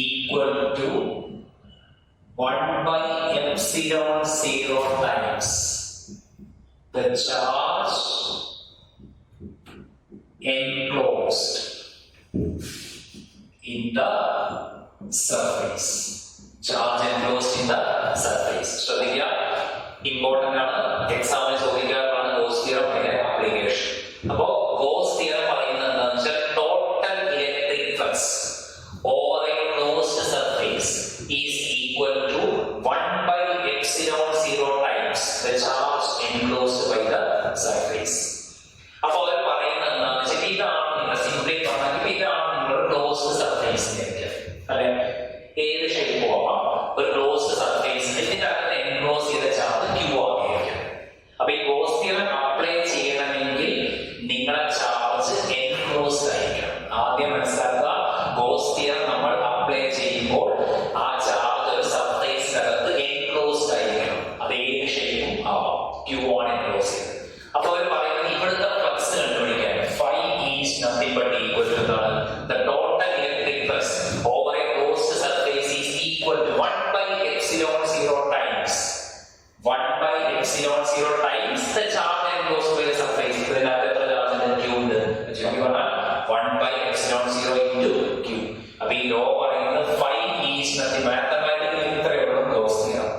equal to 1 by epsilon 0 times the charge enclosed in the surface. Charge enclosed in the surface. ശ്രദ്ധിക്കുക, important ആണ്. എക്സാമിന് ചോദിക്കാറാണ് goes theorem application. അപ്പോ goes theorem പറയുന്നത് എന്താണെന്ന് വെച്ചാൽ total electric flux over a closed surface is equal to 1 by epsilon 0 times the charge enclosed by the surface. അപ്പോൾ അവർ പറയുന്നത് എന്താണെന്ന് വെച്ചാൽ ഇതാണ് നിങ്ങൾ സിംപ്ലി പറഞ്ഞാൽ ഇതാണ് നിങ്ങളുടെ ക്ലോസ്ഡ് സർഫേസിലേക്ക് അല്ലെ, ഏത് ഷേപ്പ് ആവാം, ഒരു ക്ലോസ്ഡ് സർഫേസിൽ ഇതിന്റെ അകത്ത് എൻക്ലോസ് ചെയ്ത ചാർജ് ക്യൂ ആയിരിക്കും. അപ്പൊ ഈ ഗോസ് തിയറം അപ്ലൈ ചെയ്യണമെങ്കിൽ നിങ്ങളുടെ ചാർജ് എൻക്ലോസ്ഡ് ആയിരിക്കണം. ആദ്യം മനസ്സിലാക്കുക, ഗോസ് തിയറം നമ്മൾ അപ്ലൈ ചെയ്യുമ്പോൾ ആ ചാർജ് ഒരു സർഫേസിനകത്ത് എൻക്ലോസ്ഡ് ആയിരിക്കണം. അത് ഏത് ഷേപ്പും ആവാം, ക്യൂ ആണ് എൻക്ലോസ് ചെയ്തത്. അപ്പൊ അവർ പറയുന്നത് ഇവിടുത്തെ ഫ്ലക്സ് കണ്ടുപിടിക്കാൻ phi is nothing but equal to the total electric flux over a closed surface is equal to 1 by epsilon 0 times 1 by epsilon 0 times the charge enclosed by the surface. ഇതിനകത്ത് എത്ര charge ഉണ്ട്? Q ഉണ്ട്. ചുരുക്കി പറഞ്ഞാൽ 1 by epsilon 0 into Q. അപ്പൊ ഈ law പറയുന്നത് phi is nothing, mathematically ഇത്രയേ ഉള്ളൂ Gauss theorem.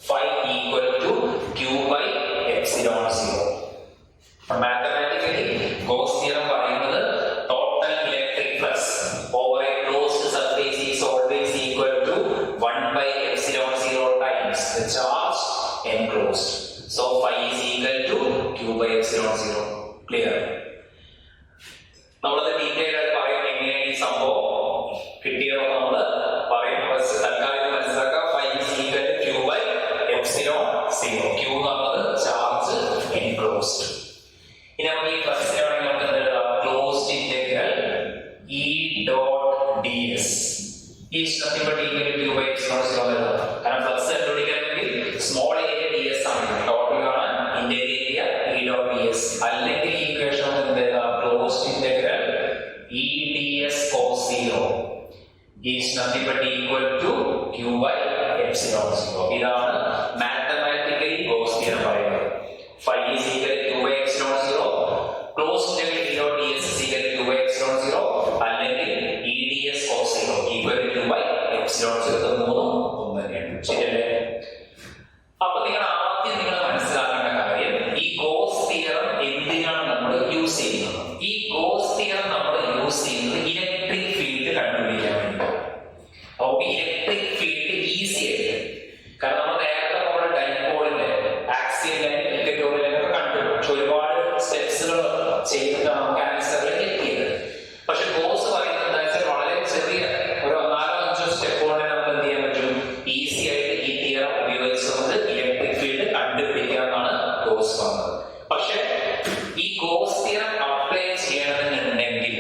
phi equal to Q by epsilon 0. Mathematically Gauss theorem പറയുന്നത് total electric flux over a closed surface is always equal to 1 by epsilon 0 times the charge enclosed. So phi is equal to Q by epsilon 0. Clear? നമ്മളത് detail ആയിട്ട് പറയും എങ്ങനെയാണ് ഈ സംഭവം കിട്ടിയതൊക്കെ നമ്മൾ പറയും. തൽക്കാലം മനസ്സിലാക്കുക, phi is equal to Q by epsilon 0. Q എന്നുള്ളത് ചാർജ് എൻക്ലോസ്ഡ്. ഇനി നമുക്ക് ഈ ഫ്ലക്സിനാണെങ്കിൽ നമുക്ക് എന്താ closed integral E dot ds is nothing but equal to Q by epsilon 0 എന്നുള്ളത്. കാരണം ഫ്ലക്സ് കണ്ടുപിടിക്കണമെങ്കിൽ സ്മോൾ ഏരിയ ds ആണ്, ടോട്ടൽ ആണ് integral area E dot ds. അല്ലെങ്കിൽ ഈ ഇക്വേഷൻ നമുക്ക് എന്താ closed integral E ds cos 0 is nothing but equal to Q by epsilon 0. ഇതാണ് mathematically Gauss theorem പറയുന്നത്. phi is equal to Q by epsilon 0, closed integral E dot ds is equal to Q by epsilon 0, അല്ലെങ്കിൽ E ds cos 0 equal to Q by epsilon 0. ഇത് മൂന്നും ഒന്ന് തന്നെയാണ്. ശരിയല്ലേ? അപ്പൊ നിങ്ങൾ ആദ്യം മനസ്സിലാക്കേണ്ട കാര്യം, ഈ ഗോസ് തിയറം എന്തിനാണ് നമ്മൾ യൂസ് ചെയ്യുന്നത്? ഈ ഗോസ് തിയറം നമ്മൾ യൂസ് ചെയ്യുന്നത് ഇലക്ട്രിക് ഫീൽഡ് കണ്ടുപിടിക്കാൻ വേണ്ടി. അപ്പൊ ഇലക്ട്രിക് ഫീൽഡ് ഈസി ആയിട്ട്, കാരണം നമ്മൾ നേരത്തെ നമ്മുടെ ഡൈപോളിന്റെ ആക്സിയൽ ലൈൻ ഇലക്ട്രോണിലൊക്കെ കണ്ടു, പക്ഷെ ഒരുപാട് സ്റ്റെപ്സുകൾ ചെയ്തിട്ടാണ് നമുക്ക് ആൻസറിൽ എത്തിയത്. പക്ഷെ ഗോസ് പറയുന്നത് എന്താ വെച്ചാൽ വളരെ ചെറിയ ഒരു 4-5 സ്റ്റെപ്പ് കൊണ്ട് നമുക്ക് എന്ത് ചെയ്യാൻ പറ്റും, ഈസി ആയിട്ട് ഈ തിയറം ഉപയോഗിച്ചുകൊണ്ട് ഇലക്ട്രിക് ഫീൽഡ് കണ്ടുപിടിക്കാമെന്നാണ് ഗോസ് പറഞ്ഞത്. പക്ഷെ ഈ ഗോസ് തിയറം അപ്ലൈ ചെയ്യണമെന്നുണ്ടെങ്കിൽ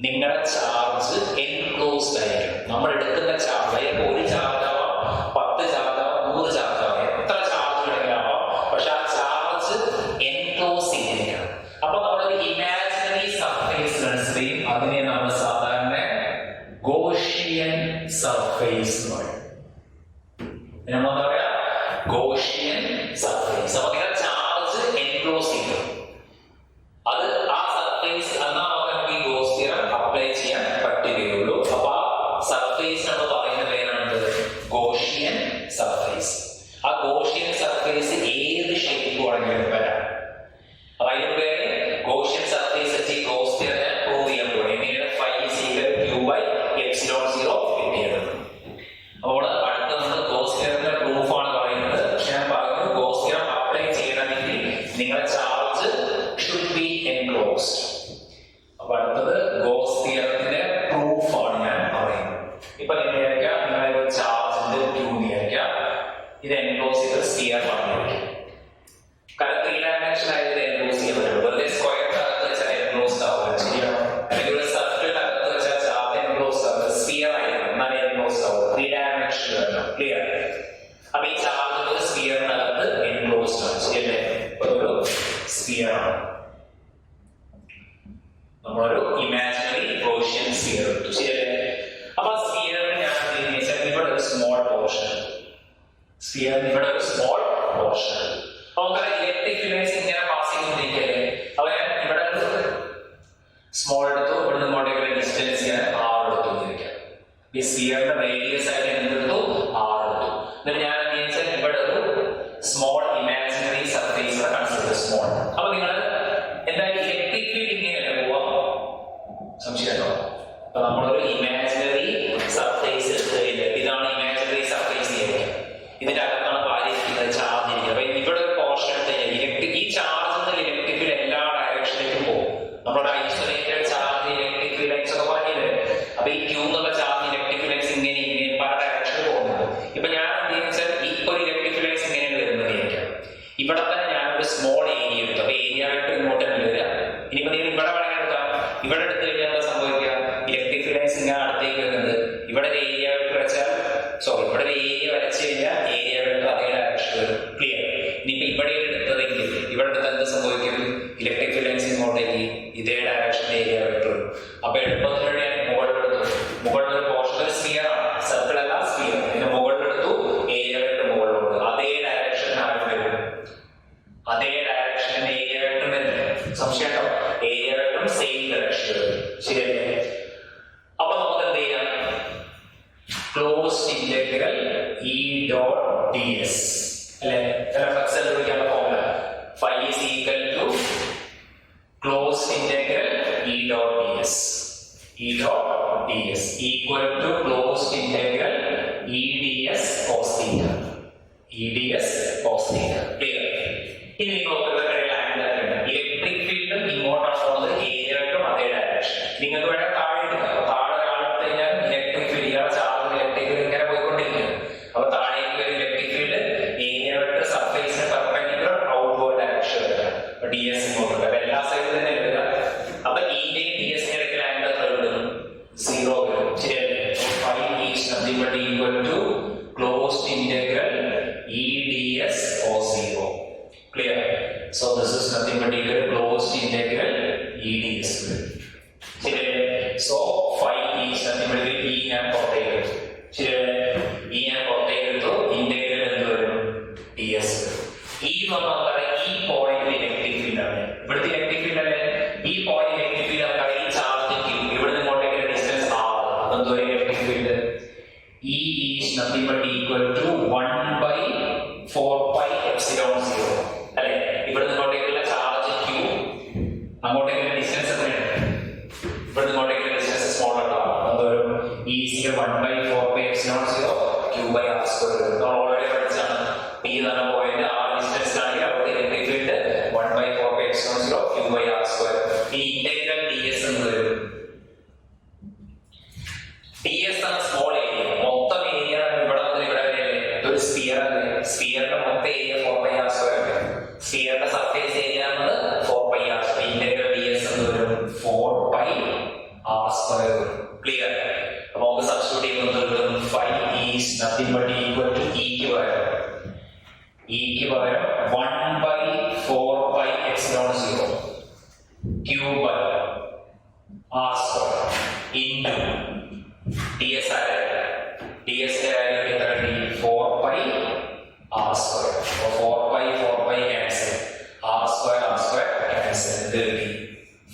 നിങ്ങളുടെ ചാർജ് എൻക്ലോസ്ഡ് ആയിരിക്കും. നമ്മൾ എടുക്കുന്ന ചാർജ് ഒരു ചാർജ് ആവാം, 10 ചാർജ് ആവാം, 100 ചാർജ് ആവാം, എത്ര ചാർജ് വേണമെങ്കിലും ആവാം, പക്ഷെ ആ ചാർജ് എൻക്ലോസ് ചെയ്തിരിക്കണം. അപ്പൊ നമ്മളൊരു ഇമാജിനറി സർഫേസ് കൺസിഡർ, അതിനെ നമ്മൾ സാധാരണ ഗോഷിയൻ സർഫേസ് എന്ന് പറയും. നമ്മൾ എന്താ പറയാ, ഗോഷിയൻ സർഫേസ്. അപ്പൊ നിങ്ങളുടെ ചാർജ് എൻക്ലോസ് ചെയ്യണം. അത് ആ സർഫേസ് എന്നാൽ നമുക്ക് ഈ ഗോസ് തിയറം അപ്ലൈ ചെയ്യാൻ പറ്റുകയുള്ളൂ. അപ്പൊ ആ സർഫേസ് നമ്മൾ പറയുന്ന പേരാണ് ഗോഷിയൻ സർഫേസ്. ആ ഗോഷിയൻ സർഫേസ് ഏത് ഷേപ്പ് വേണമെങ്കിലും വരാം. അപ്പൊ അതിന്റെ പേര് ഗോഷിയൻ സർഫേസ് വെച്ച് ഈ ഗോസ് തിയറം പ്രൂവ് ചെയ്യാൻ പോകും. എങ്ങനെയാണ് phi is equal to Q by epsilon 0 കിട്ടിയത്. അപ്പോൾ അടുത്ത നമ്മൾ ഗോസ് തിയറത്തിന്റെ പ്രൂഫ് ആണ് പറയുന്നത്. പക്ഷെ ഞാൻ പറയുന്നത് ഗോസ് തിയറം അപ്ലൈ ചെയ്യണമെങ്കിൽ നിങ്ങളുടെ ചാർജ് ഷുഡ് ബി എൻക്ലോസ്ഡ്. അപ്പൊ അടുത്തത് ഗോസ് തിയറത്തിന്റെ പ്രൂഫ് ആണ് ഞാൻ പറയുന്നത്. ഇപ്പൊ നിങ്ങളായിരിക്കാം, നിങ്ങളെ ചാർജിന്റെ Q വിചാരിക്കാം, ഇത് എൻക്ലോസ് ചെയ്ത് സ്ഫിയർ പറഞ്ഞിരിക്കും. കാരണം 3 ഡയമെൻഷൻ ആയത് എൻക്ലോസ് ചെയ്യാൻ പറ്റും. വെറുതെ സ്ക്വയർ അകത്ത് വെച്ചാൽ എൻക്ലോസ്ഡ് ആവില്ല, ശരിയാണോ? അല്ലെങ്കിൽ ഒരു സർക്കിൾ അകത്ത് വെച്ചാൽ ചാർജ് എൻക്ലോസ്ഡ് ആവില്ല, സ്ഫിയർ ആയിരിക്കും, എന്നാലും എൻക്ലോസ്ഡ് ആവും. 3 ഡയമെൻഷൻ വരണം. ക്ലിയർ? അപ്പൊ ഈ ചാർജ് ഒരു സ്ഫിയറിനകത്ത് എൻക്ലോസ്ഡ് ആണ്, ശരിയല്ലേ? ഒരു സ്ഫിയർ ആണ്. നമ്മളൊരു ഇമാജിനറി ഗോഷിയൻ സ്ഫിയർ എടുത്തു, ശരിയല്ലേ? അപ്പൊ ആ സ്ഫിയറിന് ഞാൻ സ്ഫിയർ ഇവിടെ ഒരു സ്മോൾ പോർഷൻ. നമുക്കറിയാം ഇലക്ട്രിക് ഫീൽഡ്സ് ഇങ്ങനെ പാസ് ചെയ്തുകൊണ്ടിരിക്കല്ലേ. അപ്പൊ ഞാൻ ഇവിടെ സ്മോൾ എടുത്തു, ഇവിടെ ഇങ്ങോട്ടേക്കുള്ള ഡിസ്റ്റൻസ് ഞാൻ ആർ എടുത്തു എന്നിരിക്കാം. ഈ സ്ഫിയറിന്റെ റേഡിയസ് ആയിട്ട് എന്തെടുത്തു, ആർ എടുത്തു. എന്നിട്ട് ഞാൻ എന്ത് വെച്ചാൽ ഇവിടെ ഒരു small imaginary surface consider small. അപ്പൊ നിങ്ങൾ എന്തായാലും ഇലക്ട്രിക് ഫീൽഡ് ഇങ്ങനെയല്ല പോവാം, സംശയമുണ്ടോ? അപ്പൊ നമ്മളൊരു ഇമാജിനറി സർഫേസ് എടുത്തില്ല. ഇതാണ് ഇമാജിനറി സർഫേസ് ചെയ്യുന്നത്. ഇതിന്റെ അകത്താണ് പാലിരിക്കുന്നത്, ചാർജ് ഇരിക്കുന്നത്. അപ്പൊ ഇവിടെ ഒരു പോർഷൻ എടുത്ത് ഇലക്ട്രിക് ഈ ചാർജ് ഇലക്ട്രിക് ഫീൽഡ് എല്ലാ ഡയറക്ഷനിലേക്കും പോകും. നമ്മളൊരു isolated charge electric field lines ഒക്കെ പറഞ്ഞില്ലേ. അപ്പൊ ഈ ക്യൂ എന്നുള്ള ചാർജ് ഇലക്ട്രിക് ഫീൽഡ് ലൈൻസ് ഇങ്ങനെ ഇങ്ങനെ പല ഡയറക്ഷനിൽ പോകുന്നത്. ഇപ്പൊ ഞാൻ എന്ത് വെച്ചാൽ ഇപ്പൊ ഒരു ഇലക്ട്രിക് ഫീൽഡ് ലൈൻസ് ഇങ്ങനെയാണ് വരുന്നത് വിചാരിക്കാം. ഇവിടെ തന്നെ ഞാനൊരു സ്മോൾ ഏരിയ എടുത്തു. അപ്പൊ ഏരിയ ആയിട്ട് ഇങ്ങോട്ട് വരിക. ഇനിയിപ്പോ നിങ്ങൾ ഇവിടെ വേണമെങ്കിൽ എടുക്കാം. ഇവിടെ എടുത്തു കഴിഞ്ഞാൽ എന്താ സംഭവിക്കുക, ഇലക്ട്രിക് ഫീൽഡ് ലൈൻസ് ഇങ്ങനെ അടുത്തേക്ക് വരുന്നത്. ഇവിടെ ഒരു ഏരിയ ആയിട്ട് വരച്ചാൽ ഇവിടെ ഒരു ഏരിയ വരച്ചു കഴിഞ്ഞാൽ ഏരിയ ആയിട്ട് അതേ ഡയറക്ഷൻ വരും. ക്ലിയർ? ഇനിയിപ്പോ ഇവിടെ എടുത്തതെങ്കിൽ ഇവിടെ എടുത്താൽ എന്ത് സംഭവിക്കും, ഇലക്ട്രിക് ഫീൽഡ് ലൈൻസ് ഇങ്ങോട്ടേക്ക് ഇതേ ഡയറക്ഷനിൽ ഏരിയ ആയിട്ട് വരും. അപ്പൊ എളുപ്പത്തിന് ഞാൻ മുകളിലെടുത്തു. മുകളിൽ ഒരു പോർഷൻ ഒരു സ്ഫിയർ ആണ്, സർക്കിൾ അല്ല സ്ഫിയർ. ഇതിന് മുകളിലെടുത്തു, ഏരിയ ആയിട്ട് മുകളിലോട്ട് അതേ ഡയറക്ഷൻ ആയിട്ട് വരും. അതേ ഡയറക്ഷനിൽ ഏരിയ ആയിട്ടും വരില്ല. സംശയം ഉണ്ടോ? ഏരിയ ആയിട്ടും സെയിം ഡയറക്ഷൻ വരും. ശരിയല്ലേ? അപ്പൊ നമുക്ക് എന്ത് ചെയ്യാം, closed integral E dot d s അല്ലെ, ഫ്ലക്സ് കണ്ടുപിടിക്കാനുള്ള formula phi is equal to closed integral E dot d s. E dot d s equal to closed integral E d s cos theta. E d s cos theta. Clear? ഇനി നിങ്ങൾക്ക് electric ഫീൽഡും ഇങ്ങോട്ടാണ് പോകുന്നത്, area ആയിട്ടും അതേ direction. നിങ്ങൾക്ക് വേണമെങ്കിൽ താഴെ എടുക്കാം. താഴെ ഒരാളെടുത്ത് കഴിഞ്ഞാൽ ഇലക്ട്രിക് ഫീൽഡ് ഇയാളെ ചാർജ് ഇലക്ട്രിക് ഫീൽഡ് ഇങ്ങനെ പോയിക്കൊണ്ടിരിക്കും. അപ്പൊ താഴേക്ക് ഒരു ഇലക്ട്രിക് ഫീൽഡ് ഏരിയ ആയിട്ട് സർഫേസിന് പെർപെൻഡിക്കുലർ ഔട്ട്വേർഡ് ഡയറക്ഷൻ വരിക. ഡി എസ് ഇങ്ങോട്ട് അപ്പൊ എല്ലാ സൈഡിൽ തന്നെ വരിക. അപ്പൊ ഇന്റെയും ഡി എസിന്റെ ഇടയ്ക്ക് ആംഗിൾ എത്ര വരും, 0 വരും. ശരിയല്ലേ? Phi is nothing but equal to closed integral E d s cos 0. Clear? So this is nothing but equal to closed integral e ds. ശരിയല്ലേ? So phi is nothing but e ഞാൻ പുറത്തേക്ക് എടുത്തു. ശരിയല്ലേ? e ഞാൻ പുറത്തേക്ക് എടുത്തു, integral എന്ത് വരും, ds. ഈ നമുക്കറിയാം ഈ പോയിന്റ് ഇലക്ട്രിക് ഫീൽഡ് ആണ്. ഇവിടുത്തെ ഇലക്ട്രിക് ഫീൽഡ് അല്ലേ, ഈ പോയിന്റ് ഇലക്ട്രിക് ഫീൽഡ് നമുക്കറിയാം. ഈ ചാർജ് q ഇവിടെ നിങ്ങോട്ടേക്ക് ഡിസ്റ്റൻസ് r. അതെന്തോ electric field e is nothing but equal to 1/4 pi epsilon 0 അല്ലെ. ഇവിടെ നിങ്ങോട്ടേക്കുള്ള ചാർജ് q, അങ്ങോട്ടേക്കുള്ള ഡിസ്റ്റൻസ് എത്രയാണ്, ഇവിടെ നിങ്ങോട്ടേക്കുള്ള ഡിസ്റ്റൻസ് സ്മോൾ ഉണ്ടാവും. എന്തോരും e is 1/4 pi epsilon 0 q/r². നമ്മൾ ഓൾറെഡി പഠിച്ചാണ്. p എന്ന പോയിന്റ് ആ ഡിസ്റ്റൻസ് ആണെങ്കിൽ അവിടെ electric field 1/4 pi epsilon 0 q/r². ഈ ഇന്റഗ്രൽ ds എന്ന് വരും. ds എന്ന സ്മോൾ ഏരിയ, മൊത്തം ഏരിയ ഇവിടെ മുതൽ ഇവിടെ വരെയല്ലേ, ഇതൊരു സ്ഫിയർ അല്ലേ. സ്ഫിയറിന്റെ മൊത്തം ഏരിയ 4πr². സ്ഫിയറിന്റെ സർഫേസ് ഏരിയ എന്നത് 4πr. ഇന്റഗ്രൽ ds എന്ന് വരും 4πr². ക്ലിയർ? അപ്പൊ നമുക്ക് സബ്സ്റ്റിറ്റ്യൂട്ട് ചെയ്യുന്നത് phi is nothing but equal to e ക്ക് പകരം 1/4 pi epsilon 0 q/r² into ds ആയ ds ന്റെ വാല്യൂ എത്രയാണ്, 4πr². അപ്പോൾ 4π ക്യാൻസൽ, r² ക്യാൻസൽ. ഇത്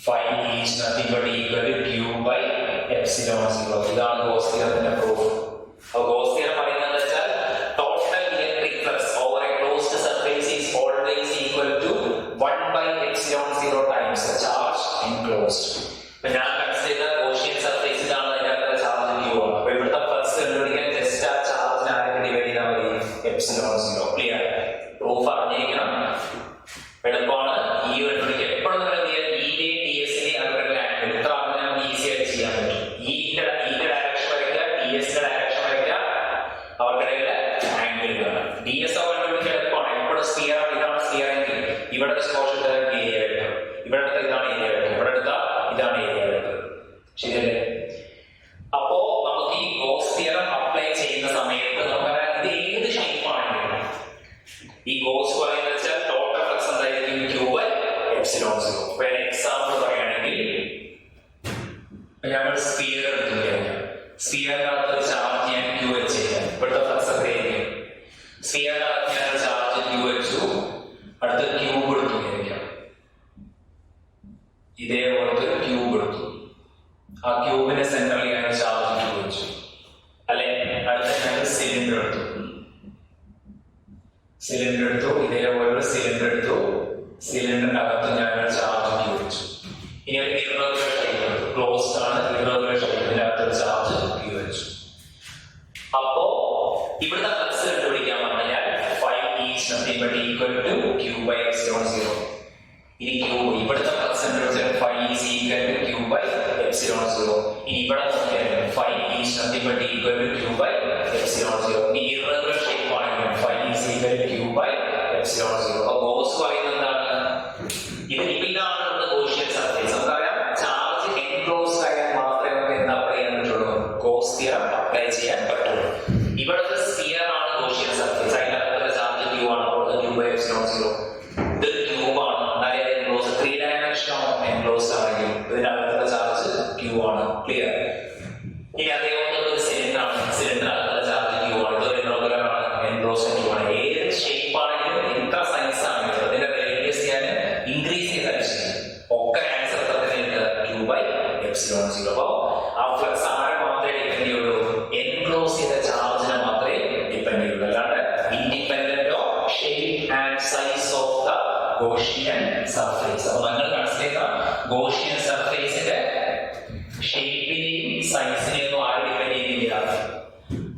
phi is nothing but equal to q/epsilon 0. ഇതാണ് ഗോസ് തിയറത്തിന്റെ പ്രൂഫ്. അപ്പോൾ ഗോസ് തിയറം പറയുന്നത് വെച്ചാൽ total electric flux over a closed surface is always equal to 1/epsilon 0 times charge enclosed. ഇപ്പൊ ഞാൻ കൺസിഡർ ചെയ്ത ഗോസിയൻ സർഫേസ് ഇതാണ്, അതിനകത്തുള്ള ചാർജ് q ആണ്. അപ്പൊ ഇവിടുത്തെ ഫ്ലക്സ് കണ്ടുപിടിക്കാൻ ജസ്റ്റ് ആ ചാർജിനെ ആയിട്ട് ഡിവൈഡ് ചെയ്താൽ മതി, epsilon 0. ക്ലിയർ? പ്രൂഫ് അറിഞ്ഞിരിക്കണം, എളുപ്പമാണ്. ഈ കണ്ടുപിടിക്കുക എപ്പോഴും നിങ്ങൾ എന്ത് ചെയ്യുക, ഇന്റെയും ഡി എസിന്റെയും അവരുടെ ആംഗിൾ ഇത്ര ആകുമ്പോൾ നമുക്ക് ഈസി ആയിട്ട് ചെയ്യാൻ പറ്റും. ഇന്റെ ഡയറക്ഷൻ വരയ്ക്കുക, ഡി എസിന്റെ ഡയറക്ഷൻ വരയ്ക്കുക, അവർക്കിടയിലെ ആംഗിൾ കാണാം. ഡി എസ് കണ്ടുപിടിക്കുക എളുപ്പമാണ്. എപ്പോഴും സ്ഫിയർ ആണ്, ഇതാണ് സ്ഫിയർ എങ്കിൽ ഇവിടെ പോർഷൻ ഏരിയ വരും, ഇവിടെ എടുത്ത ഇതാണ് ഏരിയ വരും, ഇവിടെ എടുത്ത ഇതാണ് ഏരിയ വരുന്നത്. ശരിയല്ലേ? അപ്പോ നമുക്ക് ഈ ഗോസ് തിയറം അപ്ലൈ ചെയ്യുന്ന സമയത്ത് നമുക്കറിയാം ഇത് ഏത് ഷേപ്പ് ആണെങ്കിലും ഈ ഗോസ് പറയുന്നത് വെച്ചാൽ ടോട്ടൽ ഫ്ലക്സ് എന്തായിരിക്കും, q/epsilon 0. ഇപ്പൊ എക്സാമ്പിൾ പറയുകയാണെങ്കിൽ ഞങ്ങൾ സ്ഫിയർ എടുത്തു കഴിഞ്ഞാൽ സ്ഫിയറിനകത്ത് ഒരു ചാർജ് ഞാൻ q വെച്ച് കഴിഞ്ഞാൽ ഇവിടുത്തെ ഫ്ലക്സ് എത്രയായിരിക്കും, സ്ഫിയറിനകത്ത് ഞാൻ ചാർജ് ക്യൂ വെച്ചു, അടുത്ത ക്യൂബ് എടുത്തു വിചാരിക്കാം. ഇതേപോലത്തെ ഒരു ക്യൂബ് എടുത്തു, ആ ക്യൂബിന്റെ സെന്ററിൽ ഞാൻ ചാർജ് ക്യൂ വെച്ചു. അല്ലെ, അടുത്ത ഞാൻ സിലിണ്ടർ എടുത്തു, ഇതേപോലെ ഒരു സിലിണ്ടർ എടുത്തു, സിലിണ്ടറിന്റെ അകത്ത് ഞാൻ ചാർജ് ക്യൂ വെച്ചു. ഇനി ഒരു ഇറഗുലർ ഷേപ്പ് എടുത്തു, ക്ലോസ്ഡ് ആണ്, ഇറഗുലർ ഷേപ്പിന്റെ അകത്ത് ഒരു ചാർജ് ക്യൂ വെച്ചു. അപ്പോ ഇവിടുത്തെ ഫ്ലക്സ് കണ്ടുപിടിക്കാൻ പറഞ്ഞാൽ 5 is nothing but equal to q by epsilon 0. ഇനി ക്യൂബ് ഇവിടുത്തെ ഫ്ലക്സ് കണ്ടുപിടിച്ചാൽ 5 is equal to q by epsilon 0. ഇനി ഇവിടെ നോക്കിയാൽ 5 is nothing but equal to q by epsilon 0. ഇനി ഇറഗുലർ ഷേപ്പ് ആണെങ്കിൽ 5 is equal to q by epsilon 0. അപ്പോൾ goes പറയുന്നത് എന്താണ്? ഇതാണ് നമ്മുടെ ഗോസിയൻ സർഫേസ്. നമുക്കറിയാം ചാർജ് എൻക്ലോസ്ഡ് ആയാൽ മാത്രമേ നമുക്ക് എന്താ അപ്ലൈ ചെയ്യാൻ പറ്റുള്ളൂ, ഗോസ് തിയറം അപ്ലൈ ചെയ്യാൻ പറ്റുള്ളൂ. ഇവിടുത്തെ സ്ഫിയർ ആണ് ഗോസിയൻ സർഫേസ്, അതിനകത്തുള്ള ചാർജ് ക്യൂ ആണ്, q by epsilon 0. ഇത് ക്യൂബ് ആണ്, അതായത് എൻക്ലോസ് 3 ഡയമെൻഷൻ എൻക്ലോസ്ഡ് ആണെങ്കിൽ ഇതിനകത്തുള്ള ചാർജ് ക്യൂ ആണ്. ക്ലിയർ? ഇനി അതേപോലെ ഒരു സിലിണ്ടർ ആണ്, സിലിണ്ടറിനകത്തുള്ള ചാർജ് ക്യൂ ആണ്, ഇത് ഇറഗുലർ ആണ്, എൻക്ലോസ്ഡ് ക്യൂ ആണ്. ഏത് ഷേപ്പ് ആണെങ്കിലും എത്ര സൈസ് ആണെങ്കിലും അതിന്റെ റേഡിയസ് ഞാൻ ഇൻക്രീസ് ചെയ്താൽ ഒക്കെ ആൻസർ q by epsilon 0. അപ്പോൾ ആ ഫ്ലക്സ് ആരെ മാത്രമേ ഡിപ്പെൻഡ് ചെയ്യുള്ളൂ? എൻക്ലോസ് ചെയ്ത ചാർജിനെ മാത്രമേ ഡിപ്പെൻഡ് ചെയ്യുള്ളൂ, അല്ലാണ്ട് independent of shape and size of the Gaussian surface. അപ്പോൾ നിങ്ങൾ കൺസിഡർ ഗോസിയൻ സർഫേസിന്റെ ഷേപ്പിനെയും സൈസിനെയും ആര് ഡിപ്പെൻഡ് ചെയ്യുന്നില്ല,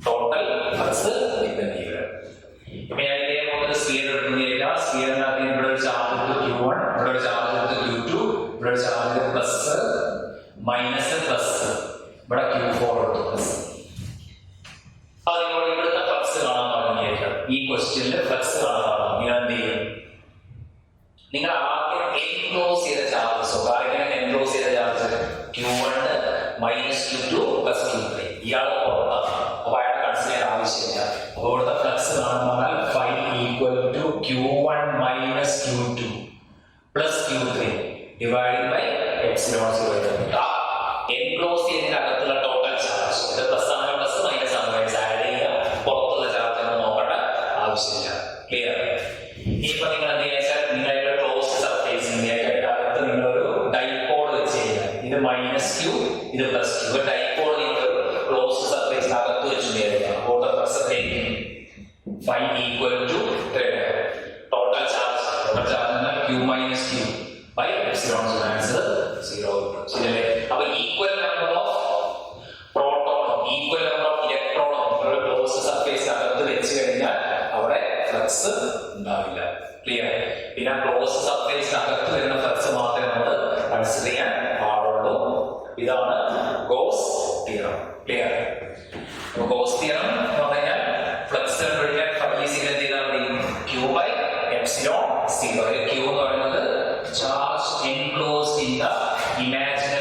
ടോട്ടൽ ഫ്ലക്സ് ഡിപ്പെൻഡ് ചെയ്യുക. ഇപ്പൊ ഞാൻ ഇതേപോലെ സ്ഫിയർ എടുക്കുന്നില്ല, സ്ഫിയറിനകത്ത് ഇവിടെ ഒരു ചാർജ് എടുത്ത് q1, ഇവിടെ ഒരു ചാർജ് എടുത്ത് q2, ഇവിടെ ഒരു ചാർജ് പ്ലസ് മൈനസ് പ്ലസ്, ഇവിടെ q4 എടുത്തു പ്ലസ്. അത് നിങ്ങൾ ഇവിടുത്തെ ഫ്ലക്സ് കാണാൻ പറഞ്ഞിരിക്കാം, ഈ ക്വസ്റ്റ്യനിൽ ഫ്ലക്സ് കാണാൻ പറഞ്ഞു. നിങ്ങൾ എന്ത് ചെയ്യും? നിങ്ങൾ ആദ്യം എൻക്ലോസ് ചെയ്ത ചാർജസ്, ആദ്യം എൻക്ലോസ് ചെയ്ത charge q1 minus q2 plus q3, ഇയാൾ പുറത്താണ്, അപ്പൊ അയാളെ കൺസിഡർ ചെയ്യാൻ ആവശ്യമില്ല. അപ്പോൾ ഇവിടുത്തെ ഫ്ലക്സ് കാണാൻ പറഞ്ഞാൽ 5 equal to q1 minus q2 plus q3 divide by epsilon 0. Enclose ചെയ്തതിന്റെ അകത്തുള്ള ടോട്ടൽ ചാർജ്, ഇത് പ്ലസ് ആണ് പ്ലസ്, മൈനസ് ആണ് മൈനസ്, ആഡ് ചെയ്യുക, പുറത്തുള്ള ചാർജ് ഒന്നും നോക്കേണ്ട ആവശ്യമില്ല. ക്ലിയർ? ഇനിയിപ്പോ നിങ്ങൾ എന്ത് വെച്ചാൽ നിങ്ങളുടെ ക്ലോസ്ഡ് സർഫേസിന്റെ അകത്ത് നിങ്ങളൊരു ഡൈപോൾ വെച്ച് ചെയ്യുക, ഇത് മൈനസ് q, ഇത് പ്ലസ് q, ഒരു ഡൈപോൾ നിങ്ങൾ ക്ലോസ്ഡ് സർഫേസിന്റെ അകത്ത് വെച്ച് ചെയ്യുക. അപ്പോൾ flux 5 equal to total charge q minus q by epsilon 0. Answer 0 ശരിയല്ലേ? അപ്പൊ ഈക്വൽ നമ്പർ ഓഫ് പ്രോട്ടോണും ഈക്വൽ നമ്പർ ഓഫ് ഇലക്ട്രോണും ഒരു ക്ലോസ്ഡ് സർഫേസ് അകത്ത് വെച്ച് കഴിഞ്ഞാൽ അവിടെ ഫ്ലക്സ് ഉണ്ടാവില്ല. ക്ലിയർ? പിന്നെ ക്ലോസ്ഡ് സർഫേസിന് അകത്ത് വരുന്ന ഫ്ലക്സ് മാത്രമേ നമ്മൾ കൺസിഡർ ചെയ്യാൻ പാടുള്ളൂ. ഇതാണ് ഗോസ് തിയറം. ക്ലിയർ? അപ്പൊ ഗോസ് തിയറം എന്ന് പറഞ്ഞാൽ ഫ്ലക്സ് കണ്ടുപിടിക്കാൻ ഫർലീസിൽ എന്ത് ചെയ്താൽ മതി? q by epsilon 0. q എന്ന് പറയുന്നത് charge enclosed in the imaginary